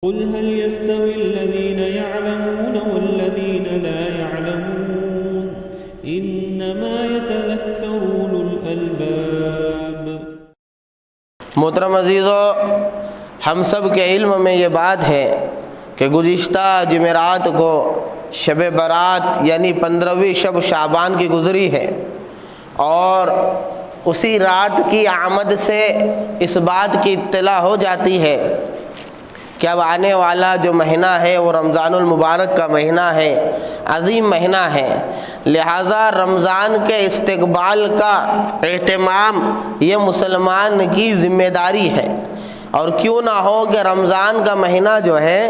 قل هل يستوي الذين يعلمون والذين لا يعلمون انما يتذكر اولو الالباب۔ محترم عزیزو، ہم سب کے علم میں یہ بات ہے کہ گزشتہ جمعرات کو شب برات یعنی 15ویں شب شعبان کی گزری ہے، اور اسی رات کی آمد سے اس بات کی اطلاع ہو جاتی ہے کہ اب آنے والا جو مہینہ ہے وہ رمضان المبارک کا مہینہ ہے، عظیم مہینہ ہے، لہٰذا رمضان کے استقبال کا اہتمام یہ مسلمان کی ذمہ داری ہے۔ اور کیوں نہ ہو کہ رمضان کا مہینہ جو ہے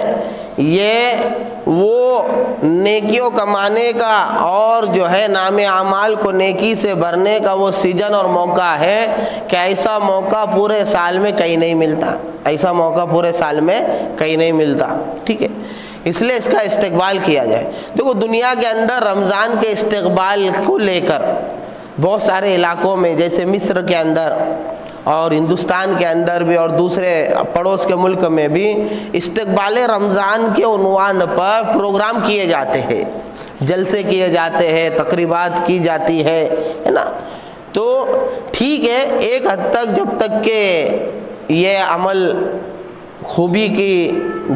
یہ وہ نیکیوں کمانے کا اور جو ہے نام اعمال کو نیکی سے بھرنے کا وہ سیزن اور موقع ہے کہ ایسا موقع پورے سال میں کہیں نہیں ملتا، ایسا موقع پورے سال میں کہیں نہیں ملتا، ٹھیک ہے؟ اس لیے اس کا استقبال کیا جائے۔ دیکھو، دنیا کے اندر رمضان کے استقبال کو لے کر بہت سارے علاقوں میں، جیسے مصر کے اندر اور ہندوستان کے اندر بھی اور دوسرے پڑوس کے ملک میں بھی استقبال رمضان کے عنوان پر پروگرام کیے جاتے ہیں، جلسے کیے جاتے ہیں، تقریبات کی جاتی ہے نا۔ تو ٹھیک ہے، ایک حد تک جب تک کہ یہ عمل خوبی کی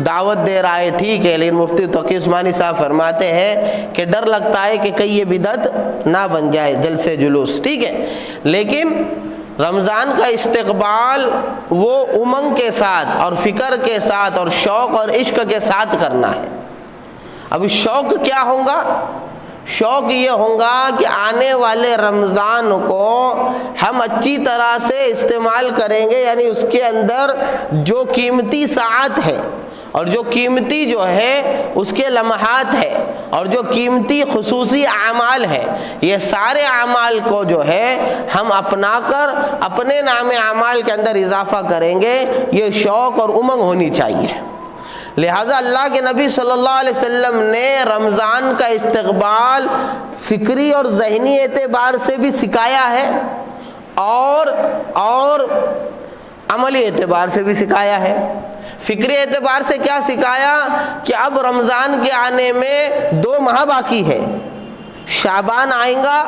دعوت دے رہا ہے ٹھیک ہے، لیکن مفتی تقی عثمانی صاحب فرماتے ہیں کہ ڈر لگتا ہے کہ کہیں یہ بدعت نہ بن جائے جلسے جلوس، ٹھیک ہے؟ لیکن رمضان کا استقبال وہ امنگ کے ساتھ اور فکر کے ساتھ اور شوق اور عشق کے ساتھ کرنا ہے۔ اب شوق کیا ہوگا؟ شوق یہ ہوگا کہ آنے والے رمضان کو ہم اچھی طرح سے استعمال کریں گے، یعنی اس کے اندر جو قیمتی ساعت ہے اور جو قیمتی جو ہے اس کے لمحات ہے اور جو قیمتی خصوصی اعمال ہے، یہ سارے اعمال کو جو ہے ہم اپنا کر اپنے نام اعمال کے اندر اضافہ کریں گے۔ یہ شوق اور امنگ ہونی چاہیے۔ لہٰذا اللہ کے نبی صلی اللہ علیہ وسلم نے رمضان کا استقبال فکری اور ذہنی اعتبار سے بھی سکھایا ہے اور عملی اعتبار سے بھی سکھایا ہے۔ فکری اعتبار سے کیا سکھایا کہ اب رمضان کے آنے میں 2 ماہ باقی ہے، شعبان آئیں گا،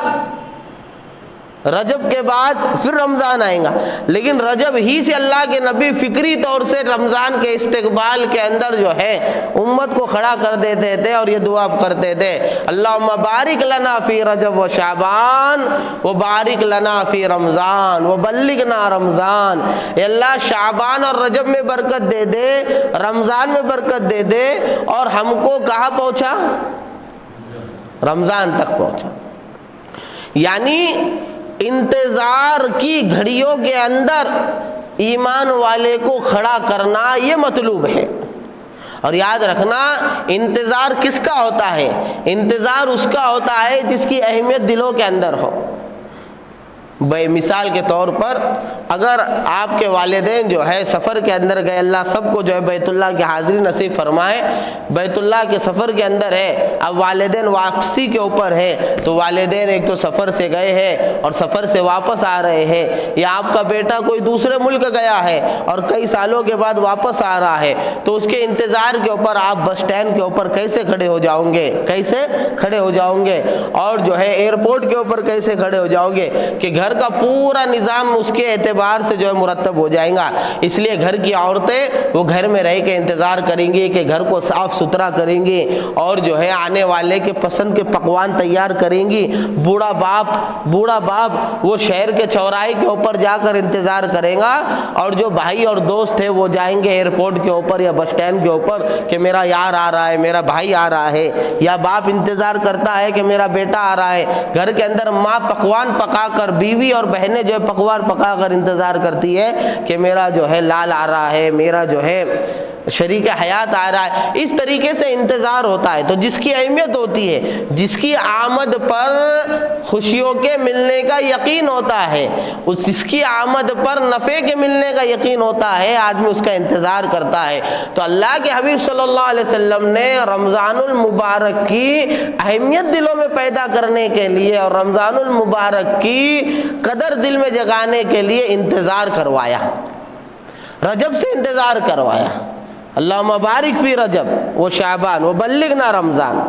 رجب کے بعد پھر رمضان آئیں گا، لیکن رجب ہی سے اللہ کے نبی فکری طور سے رمضان کے استقبال کے اندر جو ہے امت کو کھڑا کر دیتے تھے اور یہ دعا کرتے تھے، اللہم بارک لنا فی رجب و شعبان و بارک لنا فی رمضان و بلغنا رمضان۔ اے اللہ، شعبان اور رجب میں برکت دے دے، رمضان میں برکت دے دے، اور ہم کو کہاں پہنچا؟ رمضان تک پہنچا۔ یعنی انتظار کی گھڑیوں کے اندر ایمان والے کو کھڑا کرنا یہ مطلوب ہے۔ اور یاد رکھنا، انتظار کس کا ہوتا ہے؟ انتظار اس کا ہوتا ہے جس کی اہمیت دلوں کے اندر ہو۔ بے مثال کے طور پر اگر آپ کے والدین جو ہے سفر کے اندر گئے، اللہ سب کو جو ہے بیت اللہ کی حاضری نصیب فرمائے، بیت اللہ کے سفر کے اندر ہے، اب والدین واپسی کے اوپر ہے، تو والدین ایک تو سفر سے گئے ہیں اور سفر سے واپس آ رہے ہیں، یا آپ کا بیٹا کوئی دوسرے ملک گیا ہے اور کئی سالوں کے بعد واپس آ رہا ہے، تو اس کے انتظار کے اوپر آپ بس اسٹینڈ کے اوپر کیسے کھڑے ہو جاؤں گے؟ کیسے کھڑے ہو جاؤں گے؟ اور جو ہے ایئرپورٹ کے اوپر کیسے کھڑے ہو جاؤ گے کہ گھر کا پورا نظام اس کے اعتبار سے جو ہے مرتب ہو جائے گا۔ اس لیے گھر کی عورتیں وہ گھر میں رہ کے انتظار کریں گی کہ گھر کو صاف ستھرا کریں گی اور جو ہے آنے والے کے پسند کے پکوان تیار کریں گی۔ بوڑھا باپ وہ شہر کے چوراہے کے اوپر جا کر انتظار کرے گا، اور جو بھائی اور دوست ہیں وہ جائیں گے ایئرپورٹ کے اوپر یا بس اسٹینڈ کے اوپر کہ میرا یار آ رہا ہے، میرا بھائی آ رہا ہے، یا باپ انتظار کرتا ہے کہ میرا بیٹا آ رہا ہے۔ گھر کے اندر ماں پکوان پکا کر، بیوی اور بہنیں جو ہے پکوان پکا کر انتظار کرتی ہے کہ میرا جو ہے لال آ رہا ہے، میرا جو ہے شریک حیات آ رہا ہے۔ اس طریقے سے انتظار ہوتا ہے۔ تو جس کی اہمیت ہوتی ہے، جس کی آمد پر خوشیوں کے ملنے کا یقین ہوتا ہے، جس کی آمد پر نفع کے ملنے کا یقین ہوتا ہے، آدمی اس کا انتظار کرتا ہے۔ تو اللہ کے حبیب صلی اللہ علیہ وسلم نے رمضان المبارک کی اہمیت دلوں میں پیدا کرنے کے لیے اور رمضان المبارک کی قدر دل میں جگانے کے لیے انتظار کروایا، رجب سے انتظار کروایا، اللہم بارک فی رجب و شعبان و بلغنا رمضان،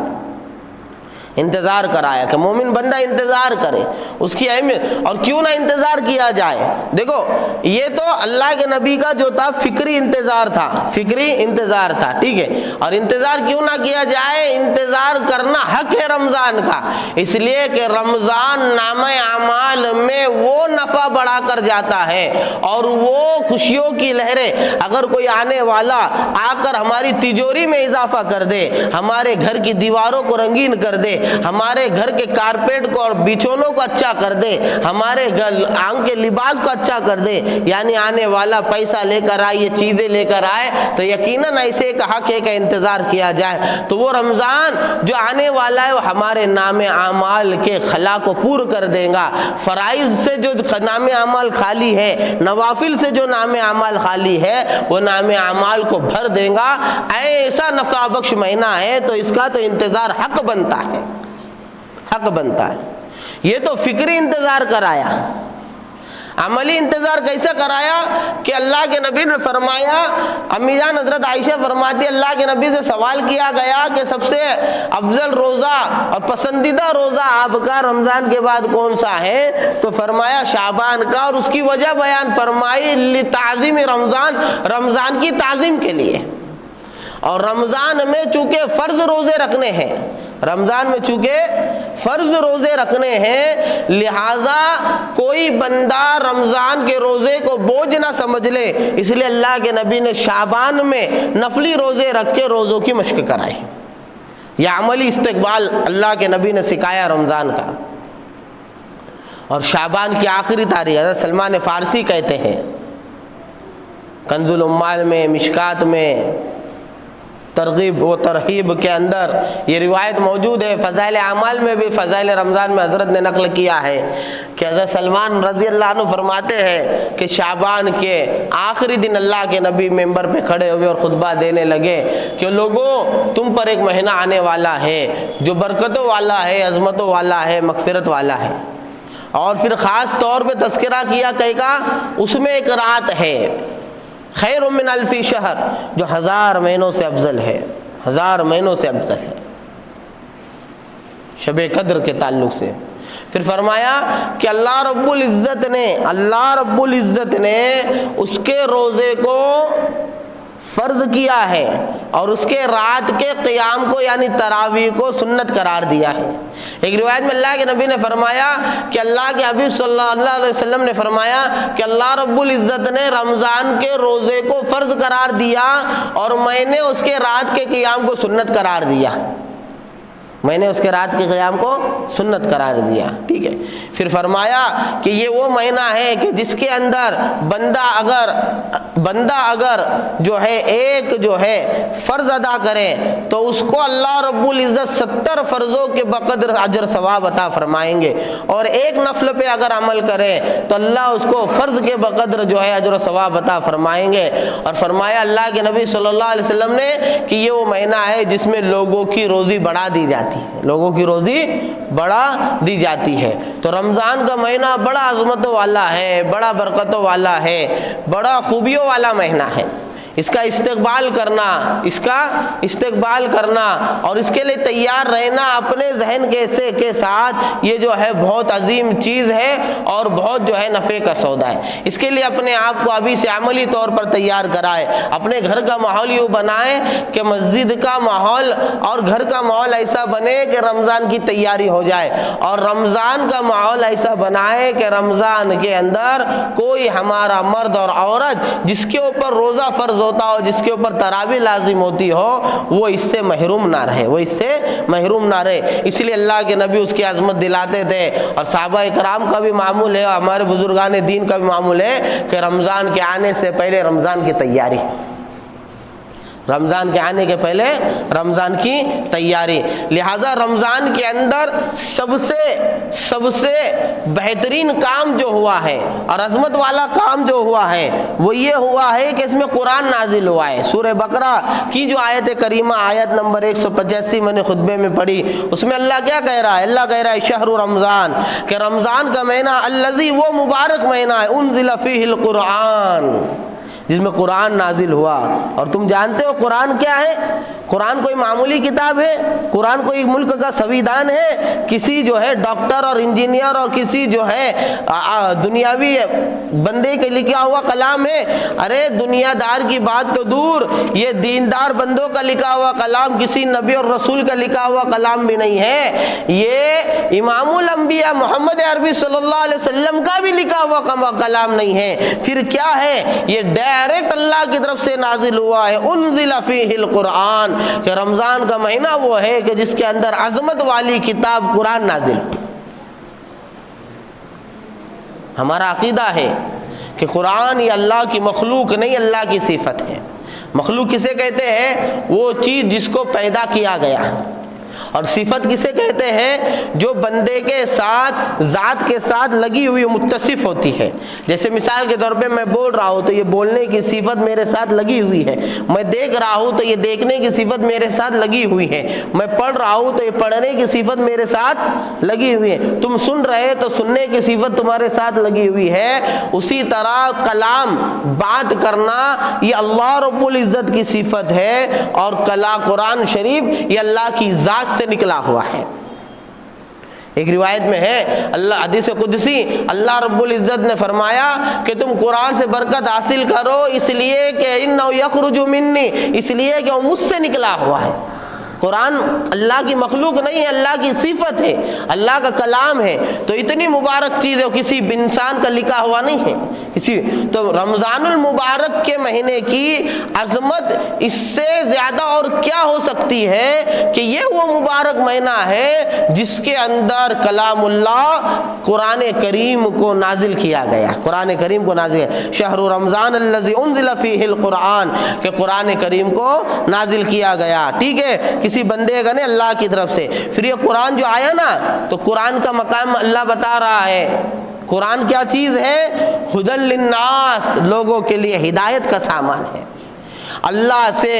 انتظار کرایا کہ مومن بندہ انتظار کرے اس کی اہمیت۔ اور کیوں نہ انتظار کیا جائے؟ دیکھو یہ تو اللہ کے نبی کا جو تھا فکری انتظار تھا، فکری انتظار تھا، ٹھیک ہے، اور انتظار کیوں نہ کیا جائے؟ انتظار کرنا حق ہے رمضان کا، اس لیے کہ رمضان نامہ اعمال میں وہ نفع بڑھا کر جاتا ہے اور وہ خوشیوں کی لہریں اگر کوئی آنے والا آ کر ہماری تجوری میں اضافہ کر دے، ہمارے گھر کی دیواروں کو رنگین کر دے، ہمارے گھر کے کارپیٹ کو اور بچھونوں کو اچھا کر دے، ہمارے گھر آنگ کے لباس کو اچھا کر دے، یعنی آنے والا پیسہ لے کر آئے، یہ چیزیں لے کر آئے، تو یقیناً ایسے ایک حق ہے کہ انتظار کیا جائے۔ تو وہ رمضان جو آنے والا ہے وہ ہمارے نام اعمال کے خلا کو پور کر دے گا، فرائض سے جو نام اعمال خالی ہے، نوافل سے جو نام اعمال خالی ہے، وہ نام اعمال کو بھر دے گا۔ ایسا نفع بخش مہینہ ہے تو اس کا تو انتظار حق بنتا ہے، حق بنتا ہے۔ یہ تو فکری انتظار کرایا، عملی انتظار کیسے کرایا کہ اللہ کے نبی نے فرمایا، امی جان حضرت عائشہ فرماتی اللہ کے نبی سے سوال کیا گیا کہ سب سے افضل روزہ اور پسندیدہ روزہ آپ کا رمضان کے بعد کون سا ہے؟ تو فرمایا شعبان کا، اور اس کی وجہ بیان فرمائی لتعظیم رمضان، رمضان کی تعظیم کے لیے۔ اور رمضان میں چونکہ فرض روزے رکھنے ہیں، رمضان میں چونکہ فرض روزے رکھنے ہیں، لہٰذا کوئی بندہ رمضان کے روزے کو بوجھ نہ سمجھ لے، اس لیے اللہ کے نبی نے شعبان میں نفلی روزے رکھ کے روزوں کی مشق کرائی۔ یہ عملی استقبال اللہ کے نبی نے سکھایا رمضان کا۔ اور شعبان کی آخری تاریخ حضرت سلمان فارسی کہتے ہیں، کنز العمال میں، مشکات میں، ترغیب و ترہیب کے اندر یہ روایت موجود ہے، فضائل اعمال میں بھی، فضائل رمضان میں حضرت نے نقل کیا ہے کہ حضرت سلمان رضی اللہ عنہ فرماتے ہیں کہ شعبان کے آخری دن اللہ کے نبی ممبر پہ کھڑے ہوئے اور خطبہ دینے لگے کہ لوگوں تم پر ایک مہینہ آنے والا ہے جو برکتوں والا ہے، عظمتوں والا ہے، مغفرت والا ہے۔ اور پھر خاص طور پہ تذکرہ کیا کہ اس میں ایک رات ہے خیر من الف شہر، جو 1000 مہینوں سے افضل ہے، 1000 مہینوں سے افضل ہے، شب قدر کے تعلق سے۔ پھر فرمایا کہ اللہ رب العزت نے اس کے روزے کو فرض کیا ہے اور اس کے رات کے قیام کو یعنی تراویح کو سنت قرار دیا ہے۔ ایک روایت میں اللہ کے نبی نے فرمایا کہ اللہ کے حبیب صلی اللہ علیہ وسلم نے فرمایا کہ اللہ رب العزت نے رمضان کے روزے کو فرض قرار دیا اور میں نے اس کے رات کے قیام کو سنت قرار دیا، میں نے اس کے رات کے قیام کو سنت قرار دیا، ٹھیک ہے۔ پھر فرمایا کہ یہ وہ مہینہ ہے کہ جس کے اندر بندہ اگر جو ہے ایک جو ہے فرض ادا کرے تو اس کو اللہ رب العزت 70 فرضوں کے بقدر اجر ثواب عطا فرمائیں گے، اور ایک نفل پہ اگر عمل کرے تو اللہ اس کو فرض کے بقدر جو ہے اجر و ثواب عطا فرمائیں گے۔ اور فرمایا اللہ کے نبی صلی اللہ علیہ وسلم نے کہ یہ وہ مہینہ ہے جس میں لوگوں کی روزی بڑھا دی جاتی ہے، لوگوں کی روزی بڑھا دی جاتی ہے۔ تو رمضان کا مہینہ بڑا عظمتوں والا ہے، بڑا برکتوں والا ہے، بڑا خوبیوں والا مہینہ ہے۔ اس کا استقبال کرنا اور اس کے لیے تیار رہنا اپنے ذہن کے ساتھ، یہ جو ہے بہت عظیم چیز ہے اور بہت جو ہے نفع کا سودا ہے۔ اس کے لیے اپنے آپ کو ابھی سے عملی طور پر تیار کرائے، اپنے گھر کا ماحول یوں بنائے کہ مسجد کا ماحول اور گھر کا ماحول ایسا بنے کہ رمضان کی تیاری ہو جائے، اور رمضان کا ماحول ایسا بنائے کہ رمضان کے اندر کوئی ہمارا مرد اور عورت جس کے اوپر روزہ فرض ہوتا ہو، جس کے اوپر تراویح لازم ہوتی ہو، وہ اس سے محروم نہ رہے، اس لیے اللہ کے نبی اس کی عظمت دلاتے تھے۔ اور صحابہ کرام کا بھی معمول ہے، ہمارے بزرگان دین کا بھی معمول ہے کہ رمضان کے آنے سے پہلے رمضان کی تیاری، رمضان کے آنے کے پہلے رمضان کی تیاری۔ لہذا رمضان کے اندر سب سے بہترین کام جو ہوا ہے اور عظمت والا کام جو ہوا ہے وہ یہ ہوا ہے کہ اس میں قرآن نازل ہوا ہے۔ سورہ بقرہ کی جو آیت کریمہ آیت نمبر 185 میں نے خطبے میں پڑھی، اس میں اللہ کیا کہہ رہا ہے؟ اللہ کہہ رہا ہے شہر رمضان، کہ رمضان کا مہینہ الذی وہ مبارک مہینہ ہے انزل فیہ القرآن، جس میں قرآن نازل ہوا. اور تم جانتے ہو قرآن کیا ہے؟ قرآن کوئی معمولی کتاب ہے؟ قرآن کوئی ملک کا سویدھان ہے؟ کسی جو ہے ڈاکٹر اور انجینئر اور کسی جو ہے دنیاوی بندے کے لکھا ہوا کلام ہے؟ ارے دنیا دار کی بات تو دور، یہ دیندار بندوں کا لکھا ہوا کلام، کسی نبی اور رسول کا لکھا ہوا کلام بھی نہیں ہے. یہ امام الانبیاء محمد عربی صلی اللہ علیہ وسلم کا بھی لکھا ہوا کلام نہیں ہے. پھر کیا ہے؟ یہ ڈائریکٹ اللہ کی طرف سے نازل ہوا ہے. انزل فیہ القرآن، کہ رمضان کا مہینہ وہ ہے کہ جس کے اندر عظمت والی کتاب قرآن نازل ہو. ہمارا عقیدہ ہے کہ قرآن یہ اللہ کی مخلوق نہیں، اللہ کی صفت ہے. مخلوق کسے کہتے ہیں؟ وہ چیز جس کو پیدا کیا گیا. اور صفت کسے کہتے ہیں؟ جو بندے کے ساتھ، ذات کے ساتھ لگی ہوئی متصف ہوتی ہے. جیسے مثال کے طور پہ میں بول رہا ہوں تو یہ بولنے کی صفت میرے ساتھ لگی ہوئی ہے. میں دیکھ رہا ہوں تو یہ دیکھنے کی صفت میرے ساتھ لگی ہوئی ہے. میں پڑھ رہا ہوں تو یہ پڑھنے کی صفت میرے ساتھ لگی ہوئی ہے. تم سن رہے تو سننے کی صفت تمہارے ساتھ لگی ہوئی ہے. اسی طرح کلام، بات کرنا، یہ اللہ رب العزت کی صفت ہے. اور قرآن شریف یہ اللہ کی ذات سے نکلا ہوا ہے. ایک روایت میں ہے، اللہ حدیث قدسی، اللہ رب العزت نے فرمایا کہ تم قرآن سے برکت حاصل کرو اس لیے کہ انہ یخرج منی، اس لیے کہ وہ مجھ سے نکلا ہوا ہے. قرآن اللہ کی مخلوق نہیں ہے، اللہ کی صفت ہے، اللہ کا کلام ہے. تو اتنی مبارک چیز ہے، کسی انسان کا لکھا ہوا نہیں ہے. تو رمضان المبارک کے مہینے کی عظمت اس سے زیادہ اور کیا ہو سکتی ہے کہ یہ وہ مبارک مہینہ ہے جس کے اندر کلام اللہ قرآن کریم کو نازل کیا گیا. قرآن کریم کو نازل کیا. شہر رمضان الذی انزل فیہ القرآن، کہ قرآن کریم کو نازل کیا گیا. ٹھیک ہے، کسی بندے کا نہیں، اللہ کی طرف سے. پھر یہ قرآن جو آیا نا، تو قرآن کا مقام اللہ بتا رہا ہے. قرآن کیا چیز ہے؟ ہدی للناس، لوگوں کے لیے ہدایت کا سامان ہے. اللہ سے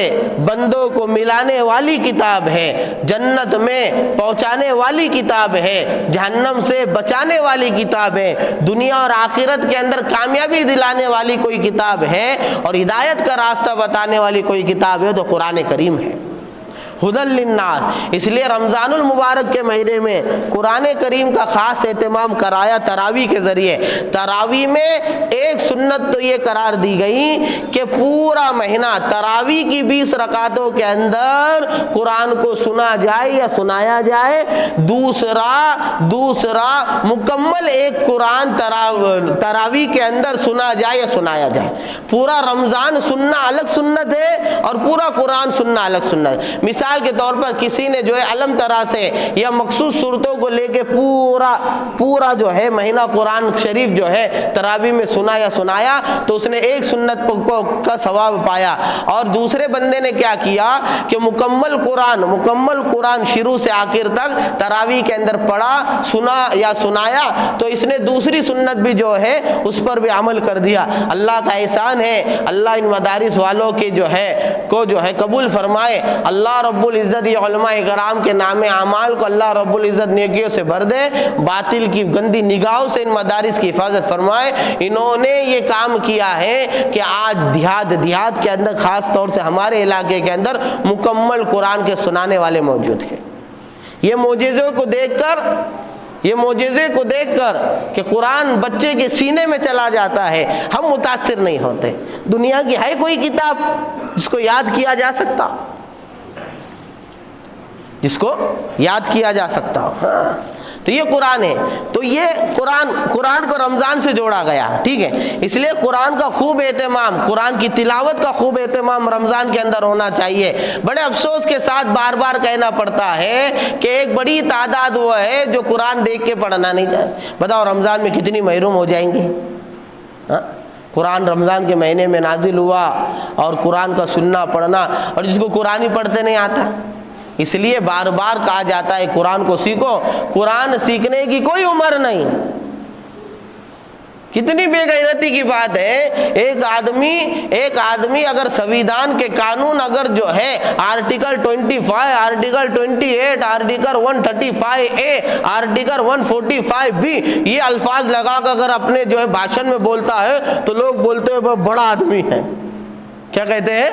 بندوں کو ملانے والی کتاب ہے، جنت میں پہنچانے والی کتاب ہے، جہنم سے بچانے والی کتاب ہے، دنیا اور آخرت کے اندر کامیابی دلانے والی کوئی کتاب ہے، اور ہدایت کا راستہ بتانے والی کوئی کتاب ہے تو قرآن کریم ہے. ہدی للناس. اس لیے رمضان المبارک کے مہینے میں قرآن کریم کا خاص اہتمام کرایا تراویح کے ذریعے. تراویح میں ایک سنت تو یہ قرار دی گئی کہ پورا مہینہ تراویح کی 20 رکعتوں کے اندر قرآن کو سنا جائے یا سنایا جائے. دوسرا مکمل ایک قرآن تراویح کے اندر سنا جائے یا سنایا جائے. پورا رمضان سننا الگ سنت ہے اور پورا قرآن سننا الگ سنت ہے. مثال کے طور پر کسی نے جو ہے علم طرح سے یا مخصوص صورتوں کو لے کے پورا جو ہے مہینہ قرآن شریف جو ہے تراویح میں سنا یا سنایا تو اس نے ایک سنت کا ثواب پایا. اور دوسرے بندے نے کیا کیا کہ مکمل قرآن شروع سے آخر تک تراویح کے اندر پڑھا، سنا یا سنایا، تو اس نے دوسری سنت بھی جو ہے اس پر بھی عمل کر دیا. اللہ کا احسان ہے، اللہ ان مدارس والوں کے جو ہے قبول فرمائے. اللہ رب العزت یہ علماء کرام کے نام اعمال کو اللہ رب العزت نیکیوں سے بھر دے، باطل کی گندی نگاہوں سے ان مدارس کی حفاظت فرمائے. انہوں نے یہ کام کیا ہے کہ آج دیہات کے اندر خاص طور سے ہمارے علاقے کے اندر مکمل قرآن کے سنانے والے موجود ہیں. یہ معجزے کو دیکھ کر کہ قرآن بچے کے سینے میں چلا جاتا ہے، ہم متاثر نہیں ہوتے. دنیا کی ہے کوئی کتاب جس کو یاد کیا جا سکتا ہو؟ تو یہ قرآن ہے. تو یہ قرآن کو رمضان سے جوڑا گیا. ٹھیک ہے، اس لیے قرآن کا خوب اہتمام، قرآن کی تلاوت کا خوب اہتمام رمضان کے اندر ہونا چاہیے. بڑے افسوس کے ساتھ بار بار کہنا پڑتا ہے کہ ایک بڑی تعداد وہ ہے جو قرآن دیکھ کے پڑھنا نہیں چاہے. بتاؤ رمضان میں کتنی محروم ہو جائیں گے. قرآن رمضان کے مہینے میں نازل ہوا اور قرآن کا سننا پڑھنا، اور جس کو قرآن ہی پڑھتے نہیں آتا. اس لیے بار بار کہا جاتا ہے قرآن کو سیکھو. قرآن سیکھنے کی کوئی عمر نہیں. کتنی بے غیرتی کی بات ہے. ایک آدمی اگر سویدھان کے قانون اگر جو ہے article 25, article 28, article 135A, article 145B یہ الفاظ لگا کر اگر اپنے جو ہے بھاشن میں بولتا ہے تو لوگ بولتے ہیں وہ بڑا آدمی ہے. کیا کہتے ہیں؟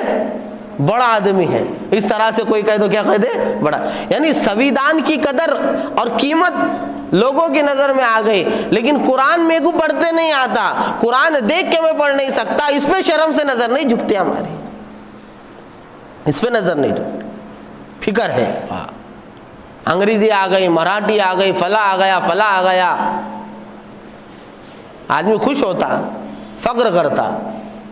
بڑا آدمی ہے. اس طرح سے کوئی کہے تو کیا کہتے ہیں؟ بڑا. یعنی سویدھان کی قدر اور قیمت لوگوں کی نظر میں آ گئی. لیکن قرآن میرے کو پڑھتے نہیں آتا, قرآن دیکھ کے میں پڑھ نہیں سکتا, اس پہ شرم سے نظر نہیں جھکتے ہماری, اس پہ نظر نہیں جھکتے. فکر ہے. انگریزی آ گئی, مراٹھی آ گئی, فلاں آ گیا. آدمی خوش ہوتا, فخر کرتا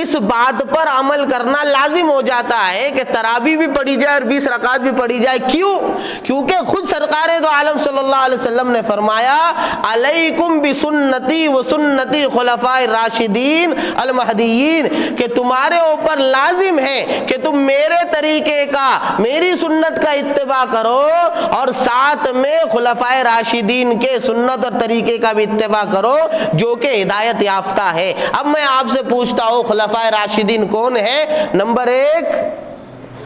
اس بات پر عمل کرنا لازم ہو جاتا ہے کہ تراویح بھی پڑھی جائے اور 20 رکعت بھی پڑھی جائے. کیوں؟ کیونکہ خود سرکار دو عالم صلی اللہ علیہ وسلم نے فرمایا علیکم بسنتی و سنتی خلفاء الراشدین المہدیین، کہ تمہارے اوپر لازم ہے کہ تم میرے طریقے کا، میری سنت کا اتباع کرو اور ساتھ میں خلفاء راشدین کے سنت اور طریقے کا بھی اتباع کرو جو کہ ہدایت یافتہ ہے. اب میں آپ سے پوچھتا ہوں خلفاء راشدین کون ہیں؟ نمبر 1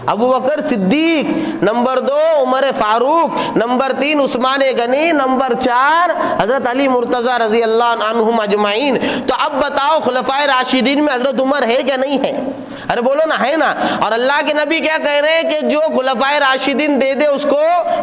ابو بکر صدیق، نمبر 2 عمر فاروق، نمبر 3 عثمان غنی، نمبر 4 حضرت علی مرتضی رضی اللہ عنہم اجمعین. تو اب بتاؤ خلفاء راشدین میں حضرت عمر ہے کیا نہیں ہے؟ ارے بولو نا، ہے نا. اور اللہ کے نبی کیا کہہ رہے ہیں کہ جو خلفاء راشدین دے دے اس کو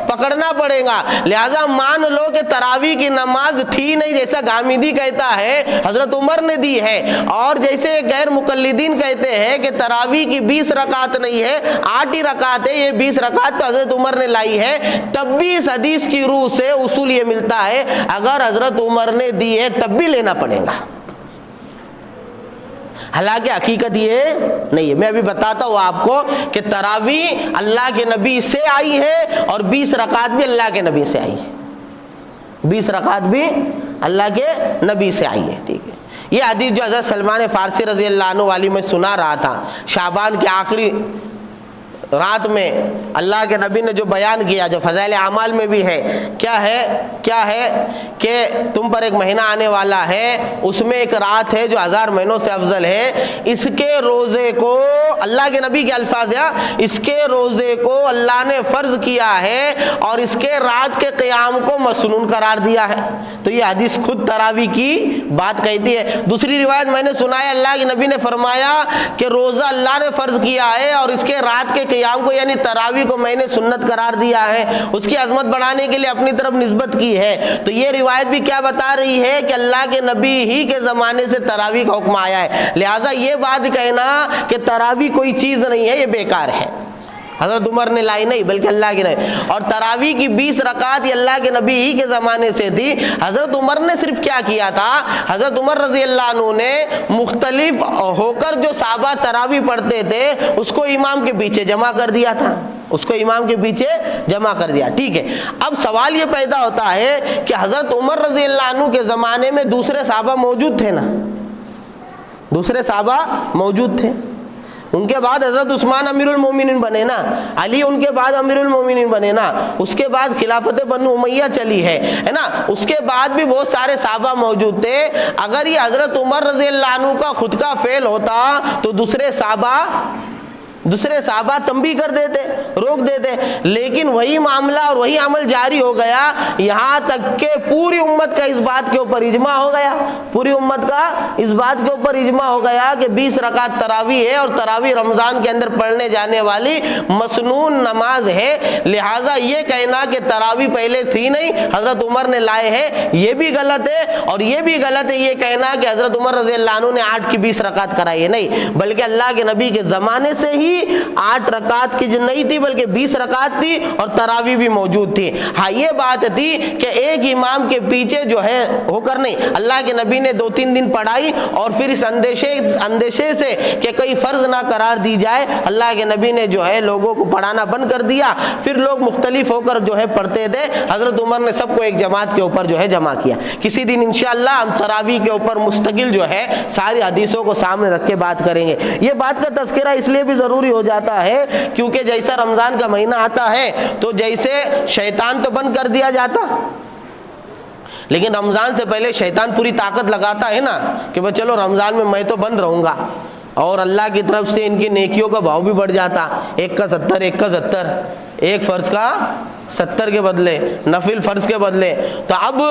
پکڑنا پڑے گا. لہٰذا مان لو کہ تراویح کی نماز تھی نہیں، جیسا غامدی کہتا ہے حضرت عمر نے دی ہے، اور جیسے غیر مقلدین کہتے ہیں کہ تراویح کی 20 رکعت نہیں ہے 8 ہی رکعت ہے، یہ 20 رکعت تو حضرت عمر نے لائی ہے. تب بھی اس حدیث کی روح سے اصول یہ ملتا ہے اگر حضرت عمر نے دی ہے تب بھی لینا پڑے گا. حالانکہ حقیقت یہ نہیں ہے. میں ابھی بتاتا ہوں آپ کو کہ تراویح اللہ کے نبی سے آئی ہے اور 20 رکعت بھی اللہ کے نبی سے آئی ہے. 20 رکعت بھی اللہ کے نبی سے آئی ہے. ٹھیک ہے. یہ حدیث جو حضرت سلمان فارسی رضی اللہ عنہ والی میں سنا رہا تھا، شعبان کے آخری رات میں اللہ کے نبی نے جو بیان کیا، جو فضائل اعمال میں بھی ہے، کیا ہے کہ تم پر ایک مہینہ آنے والا ہے، اس میں ایک رات ہے جو 1000 مہینوں سے افضل ہے. اس کے روزے کو، اللہ کے نبی کے الفاظ ہے، اس کے روزے کو اللہ نے فرض کیا ہے اور اس کے رات کے قیام کو مسنون قرار دیا ہے. تو یہ حدیث خود تراویح کی بات کہتی ہے. دوسری روایت میں نے سنا ہے اللہ کے نبی نے فرمایا کہ روزہ اللہ نے فرض کیا ہے اور اس کے رات کے قیام کو یعنی تراویح کو میں نے سنت قرار دیا ہے، اس کی عظمت بڑھانے کے لیے اپنی طرف نسبت کی ہے. تو یہ روایت بھی کیا بتا رہی ہے کہ اللہ کے نبی ہی کے زمانے سے تراویح کا حکم آیا ہے. لہٰذا یہ بات کہنا کہ تراویح کوئی چیز نہیں ہے یہ بیکار ہے. حضرت عمر نے لائی نہیں بلکہ اللہ کے نبی. اور تراویح کی 20 رکعت یہ اللہ کے نبی ہی کے زمانے سے تھی. حضرت عمر نے صرف کیا کیا تھا، حضرت عمر رضی اللہ عنہ نے مختلف ہو کر جو صحابہ تراویح پڑھتے تھے اس کو امام کے پیچھے جمع کر دیا تھا، اس کو امام کے پیچھے جمع کر دیا. ٹھیک ہے. اب سوال یہ پیدا ہوتا ہے کہ حضرت عمر رضی اللہ عنہ کے زمانے میں دوسرے صحابہ موجود تھے نا، دوسرے صحابہ موجود تھے. ان کے بعد حضرت عثمان امیر المومنین بنے نا، علی ان کے بعد امیر المومنین بنے نا، اس کے بعد خلافت بنو امیہ چلی ہے نا، اس کے بعد بھی بہت سارے صحابہ موجود تھے. اگر یہ حضرت عمر رضی اللہ عنہ کا خود کا فعل ہوتا تو دوسرے صحابہ تنبیہ کر دیتے، روک دیتے. لیکن وہی معاملہ اور وہی عمل جاری ہو گیا یہاں تک کہ پوری امت کا اس بات کے اوپر اجماع ہو گیا، پوری امت کا اس بات کے اوپر اجماع ہو گیا کہ 20 رکعت تراویح ہے اور تراویح رمضان کے اندر پڑھنے جانے والی مسنون نماز ہے. لہٰذا یہ کہنا کہ تراویح پہلے تھی نہیں حضرت عمر نے لائے ہیں یہ بھی غلط ہے. اور یہ بھی غلط ہے یہ کہنا کہ حضرت عمر رضی اللہ عنہ نے 8 کی 20 رکعت کرائی ہے. نہیں، بلکہ اللہ کے نبی کے زمانے سے ہی 8 رکعت کی جو نہیں تھی بلکہ 20 رکعت تھی اور تراویح بھی موجود تھی. ہاں یہ بات تھی کہ ایک امام کے پیچھے جو ہے ہو کر نہیں، اللہ کے نبی نے 2-3 دن پڑھائی اور پھر اس اندیشے سے کہ کئی فرض نہ قرار دی جائے اللہ کے نبی نے جو ہے لوگوں کو پڑھانا بند کر دیا. پھر لوگ مختلف ہو کر جو ہے پڑھتے تھے. حضرت عمر نے سب کو ایک جماعت کے اوپر جو ہے جمع کیا. کسی دن انشاءاللہ ہم تراویح کے اوپر مستقل جو ہے ساری حدیثوں کو سامنے رکھ کے بات کریں گے. یہ بات کا تذکرہ اس لیے بھی ضروری ہو جاتا ہے کیونکہ جیسا رمضان کا مہینہ آتا ہے تو جیسے شیطان تو بند کر دیا جاتا، لیکن رمضان سے پہلے شیطان پوری طاقت لگاتا ہے نا کہ بھئی چلو رمضان میں تو بند رہوں گا، اور اللہ کی طرف سے ان کی نیکیوں کا بھاؤ بھی بڑھ جاتا. 1 کا 70 ایک فرض کا 70 کے بدلے، نفل فرض کے بدلے. تو اب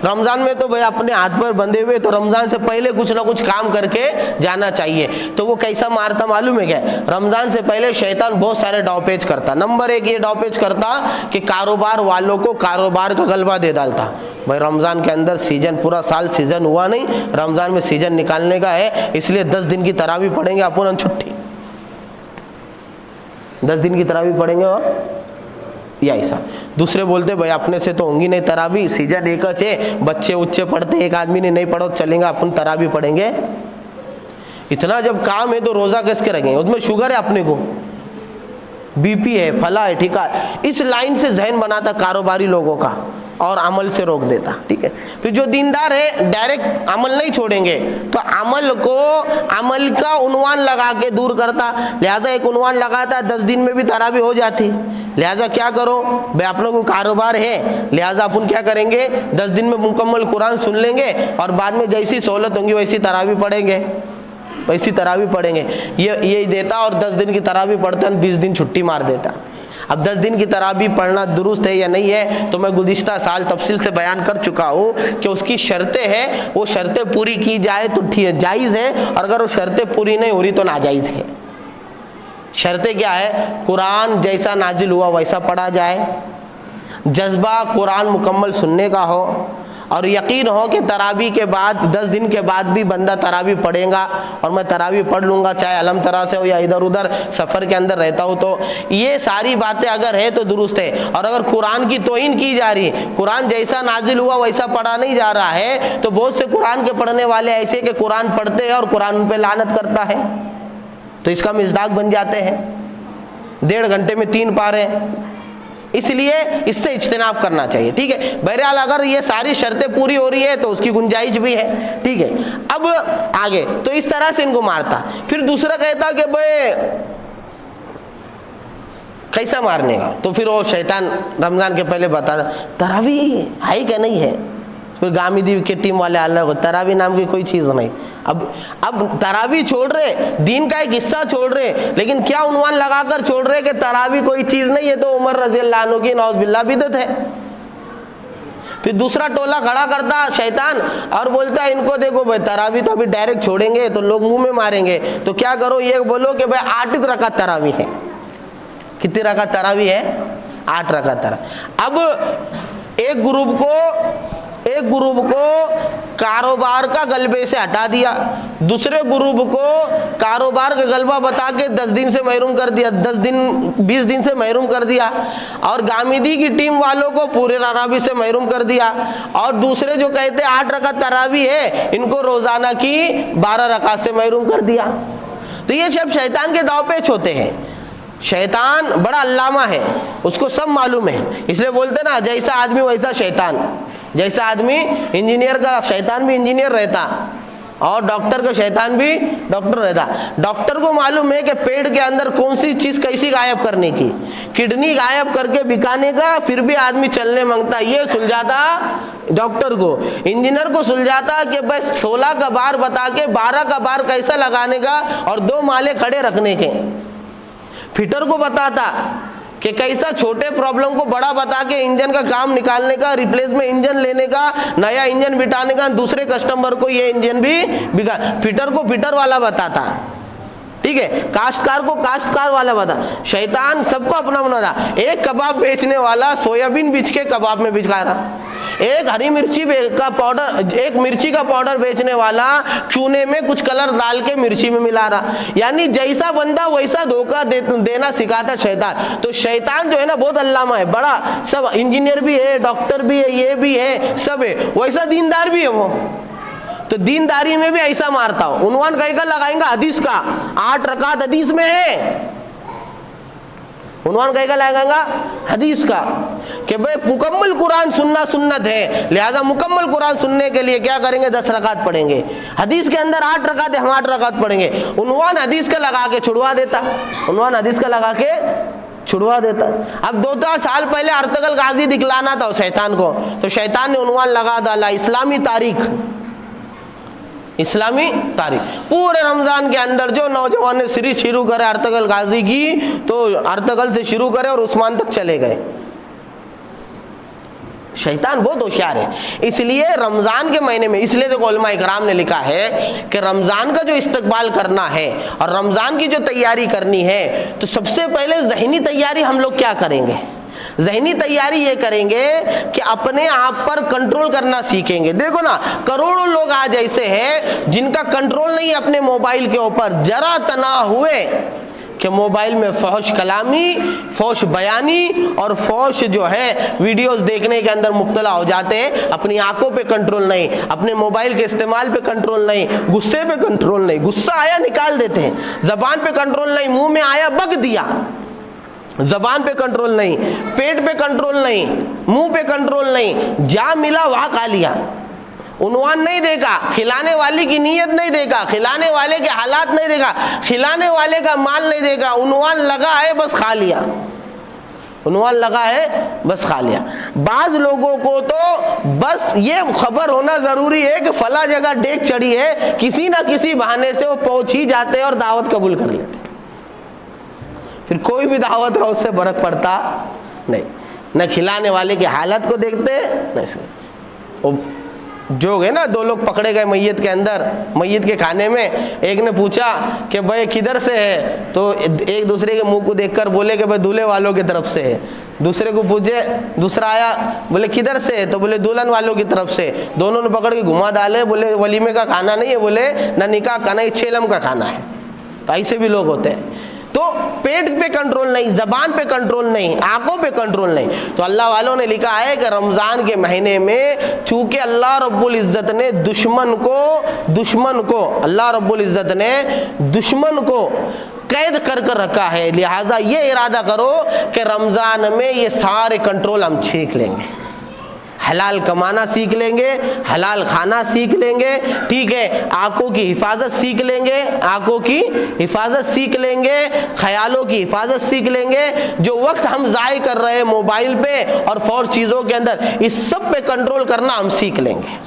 رمضان میں تو بھائی اپنے ہاتھ پر بندھے ہوئے تو رمضان سے پہلے کچھ نہ کچھ کام کر کے جانا چاہیے. تو وہ کیسا مارتا معلوم ہے کیا؟ رمضان سے پہلے شیطان بہت سارے ڈاؤ پیچ کرتا. نمبر 1 یہ ڈاؤ پیچ کرتا کہ کاروبار والوں کو کاروبار کا غلبہ دے ڈالتا. بھائی رمضان کے اندر سیزن، پورا سال سیزن ہوا نہیں، رمضان میں سیزن نکالنے کا ہے، اس لیے 10 دن کی تراویح پڑھیں گے اپن چھٹی، 10 دن کی تراویح پڑھیں گے اور یا ایسا. دوسرے بولتے بھائی اپنے سے تو ہوں گی نہیں تراویح، سیزن ایک ہے، بچے اچھے پڑھتے، ایک آدمی نے نہیں پڑھو چلیں گا اپن تراویح پڑھیں گے. اتنا جب کام ہے تو روزہ کس کے رکھیں؟ اس میں شوگر ہے اپنے کو، بی پی ہے، پھلا ہے، ٹھیکا ہے. اس لائن سے ذہن بناتا کاروباری لوگوں کا اور عمل سے روک دیتا. ٹھیک ہے. پھر جو دیندار ہے ڈائریکٹ عمل نہیں چھوڑیں گے تو عمل کو عمل کا عنوان لگا کے دور کرتا. لہٰذا ایک عنوان لگاتا 10 دن میں بھی تراویح ہو جاتی. لہٰذا کیا کرو بھائی، اپنے کو کاروبار ہے، لہٰذا اپن کیا کریں گے 10 دن میں مکمل قرآن سن لیں گے اور بعد میں جیسی سہولت ہوں گی ویسی تراویح پڑھیں گے، ویسی تراویح پڑھیں گے. یہ دیتا اور 10 دن کی تراویح پڑھتا 20 دن چھٹی مار دیتا. اب 10 دن کی تراویح پڑھنا درست ہے یا نہیں ہے تو میں گزشتہ سال تفصیل سے بیان کر چکا ہوں کہ اس کی شرطیں ہیں، وہ شرطیں پوری کی جائے تو جائز ہے، اور اگر وہ شرطیں پوری نہیں ہو رہی تو ناجائز ہے. شرطیں کیا ہے؟ قرآن جیسا نازل ہوا ویسا پڑھا جائے، جذبہ قرآن مکمل سننے کا ہو، اور یقین ہو کہ تراویح کے بعد 10 دن کے بعد بھی بندہ تراویح پڑھے گا اور میں تراویح پڑھ لوں گا چاہے علم طرح سے ہو یا ادھر ادھر سفر کے اندر رہتا ہوں. تو یہ ساری باتیں اگر ہے تو درست ہے. اور اگر قرآن کی توہین کی جا رہی ہے، قرآن جیسا نازل ہوا ویسا پڑھا نہیں جا رہا ہے، تو بہت سے قرآن کے پڑھنے والے ایسے کہ قرآن پڑھتے ہیں اور قرآن ان پہ لعنت کرتا ہے، تو اس کا مصداق بن جاتے ہیں. 1.5 گھنٹے میں 3 پارے. اس لیے اس سے اجتناب کرنا چاہیے. ٹھیک ہے. بہرحال اگر یہ ساری شرطیں پوری ہو رہی ہے تو اس کی گنجائش بھی ہے. ٹھیک ہے. اب آگے تو اس طرح سے ان کو مارتا. پھر دوسرا کہتا کہ بھائی کیسا مارنے کا؟ تو پھر وہ شیطان رمضان کے پہلے بتاتا تراویح ہے کہ نہیں ہے. پھر گامیدی کے ٹیم والے الگ، تراویح نام کی کوئی چیز نہیں. اب تراویح چھوڑ رہے، دین کا ایک حصہ چھوڑ رہے، لیکن کیا عنوان لگا کر چھوڑ رہے کہ تراویح کوئی چیز نہیں ہے، تو عمر رضی اللہ عنہ کی نعوذ باللہ بدعت ہے. پھر دوسرا ٹولہ کھڑا کرتا شیطان اور بولتا ہے ان کو دیکھو بھائی تراویح تو ابھی ڈائریکٹ چھوڑیں گے تو لوگ منہ میں ماریں گے، تو کیا کرو یہ بولو کہ بھائی 8 رکعت تراویح ہے. کتنی رکعت تراویح ہے؟ 8 رکعت تراویح. اب ایک گروپ کو کاروبار کا غلبے سے ہٹا دیا، دوسرے گروپ کو کاروبار کا غلبہ بتا کے 10 دن سے محروم کر دیا، 20 دن سے محروم کر دیا، اور گامیدی کی ٹیم والوں کو پورے تراویح سے محروم کر دیا، اور دوسرے جو کہتے 8 رکعت تراویح ہے ان کو روزانہ کی 12 رکعت سے محروم کر دیا. تو یہ سب شیطان کے داؤ پیچ ہوتے ہیں. شیطان بڑا علامہ ہے، اس کو سب معلوم ہے. اس لیے بولتے نا جیسا آدمی ویسا شیطان. جیسا آدمی انجینئر کا شیطان بھی انجینئر رہتا، اور ڈاکٹر کا شیطان بھی ڈاکٹر رہتا. ڈاکٹر کو معلوم ہے کہ پیٹ کے اندر کون سی چیز کیسی غائب کرنے کی، کڈنی غائب کر کے بکانے کا، پھر بھی آدمی چلنے مانگتا. یہ سلجھاتا ڈاکٹر کو. انجینئر کو سلجھاتا کہ بس 16 کا بار بتا کے 12 کا بار کیسا لگانے کا اور 2 مالے کھڑے رکھنے کے. فٹر کو بتاتا کہ کیسا چھوٹے پرابلم کو بڑا بتا کے انجن کا کام نکالنے کا، ریپلیس میں انجن لینے کا، نیا انجن بٹانے کا، دوسرے کسٹمر کو یہ انجن بھی بکا. فٹر کو فٹر والا بتاتا. ٹھیک ہے. کاشتکار کو کاشتکار والا بتا. شیطان سب کو اپنا بنا. ایک کباب بیچنے والا سویابین بیچ کے کباب میں بچا رہا، ایک ہری مرچی کا پاؤڈر، ایک مرچی کا پاؤڈر بیچنے والا چونے میں کچھ کلر ڈال کے مرچی میں ملا رہا. یعنی جیسا بندہ ویسا دھوکہ دینا سکھاتا شیطان. تو شیطان جو ہے نا بہت علامہ ہے، بڑا سب انجینئر بھی ہے، ڈاکٹر بھی ہے، یہ بھی ہے، سب ہے، ویسا دیندار بھی ہے وہ. تو دینداری میں بھی ایسا مارتا ہو. عنوان کہیں کا لگائیں گا؟ حدیث کا. 8 رکعت حدیث میں ہے. عنوان کہیں کا لگائیں گا؟ حدیث کا، کہ بھئی مکمل قرآن سننا سنت ہے، لہذا مکمل قرآن سننے کے لیے کیا کریں گے؟ 10 رکعت پڑھیں گے. حدیث کے اندر 8 رکعت ہے، ہم 8 رکعت پڑھیں گے. عنوان حدیث کا لگا کے چھڑوا دیتا. عنوان حدیث کا لگا کے چھڑوا دیتا. اب 2-4 سال پہلے ارطغرل غازی دکھلانا تھا شیطان کو، تو شیطان نے عنوان لگا ڈالا اسلامی تاریخ. اسلامی تاریخ. پورے رمضان کے اندر جو نوجوان نے سیریز شروع کرے ارطغرل غازی کی، تو ارطغرل سے شروع کرے اور عثمان تک چلے گئے. شیطان بہت ہوشیار ہے. اس لیے رمضان کے مہینے میں، اس لیے دیکھو علماء کرام نے لکھا ہے کہ رمضان کا جو استقبال کرنا ہے اور رمضان کی جو تیاری کرنی ہے، تو سب سے پہلے ذہنی تیاری ہم لوگ کیا کریں گے؟ ذہنی تیاری یہ کریں گے کہ اپنے آپ پر کنٹرول کرنا سیکھیں گے. دیکھو نا کروڑوں لوگ آج ایسے ہیں جن کا کنٹرول نہیں ہے اپنے موبائل کے اوپر. ذرا تناہ ہوئے کہ کہ موبائل میں فحش کلامی، فحش بیانی اور فحش جو ہے ویڈیوز دیکھنے کے اندر مبتلا ہو جاتے ہیں. اپنی آنکھوں پہ کنٹرول نہیں، اپنے موبائل کے استعمال پہ کنٹرول نہیں، غصے پہ کنٹرول نہیں، غصہ آیا نکال دیتے ہیں، زبان پہ کنٹرول نہیں، منہ میں آیا بک دیا، زبان پہ کنٹرول نہیں، پیٹ پہ کنٹرول نہیں، منہ پہ کنٹرول نہیں، جہاں ملا وہاں کھا لیا. عنوان نہیں دیکھا، کھلانے والی کی نیت نہیں دیکھا، کھلانے والے کے حالات نہیں دیکھا، کھلانے والے کا مال نہیں دیکھا، عنوان لگا ہے بس کھا لیا، عنوان لگا ہے بس کھا لیا. بعض لوگوں کو تو بس یہ خبر ہونا ضروری ہے کہ فلاں جگہ ڈیک چڑھی ہے، کسی نہ کسی بہانے سے وہ پہنچ ہی جاتے ہیں اور دعوت قبول کر لیتے. پھر کوئی بھی دعوت روز سے فرق پڑتا نہیں، نہ کھلانے والے کی حالت کو دیکھتے نہیں. جو ہے نا 2 لوگ پکڑے گئے میت کے اندر، میت کے کھانے میں، ایک نے پوچھا کہ بھائی کدھر سے ہے، تو ایک دوسرے کے منہ کو دیکھ کر بولے کہ بھائی دولہے والوں کی طرف سے ہے. دوسرے کو پوچھے، دوسرا آیا بولے کدھر سے ہے، تو بولے دلہن والوں کی طرف سے. دونوں نے پکڑ کے گھما ڈالے، بولے ولیمے کا کھانا نہیں ہے، بولے نہ نکاح کا نہیں، چیلم کا کھانا ہے. تو ایسے بھی لوگ ہوتے ہیں. تو پیٹ پہ کنٹرول نہیں، زبان پہ کنٹرول نہیں، آنکھوں پہ کنٹرول نہیں. تو اللہ والوں نے لکھا ہے کہ رمضان کے مہینے میں چونکہ اللہ رب العزت نے دشمن کو اللہ رب العزت نے دشمن کو قید کر رکھا ہے، لہٰذا یہ ارادہ کرو کہ رمضان میں یہ سارے کنٹرول ہم سیکھ لیں گے، حلال کمانا سیکھ لیں گے، حلال کھانا سیکھ لیں گے، ٹھیک ہے، آنکھوں کی حفاظت سیکھ لیں گے، آنکھوں کی حفاظت سیکھ لیں گے، خیالوں کی حفاظت سیکھ لیں گے. جو وقت ہم ضائع کر رہے ہیں موبائل پہ اور فور چیزوں کے اندر، اس سب پہ کنٹرول کرنا ہم سیکھ لیں گے.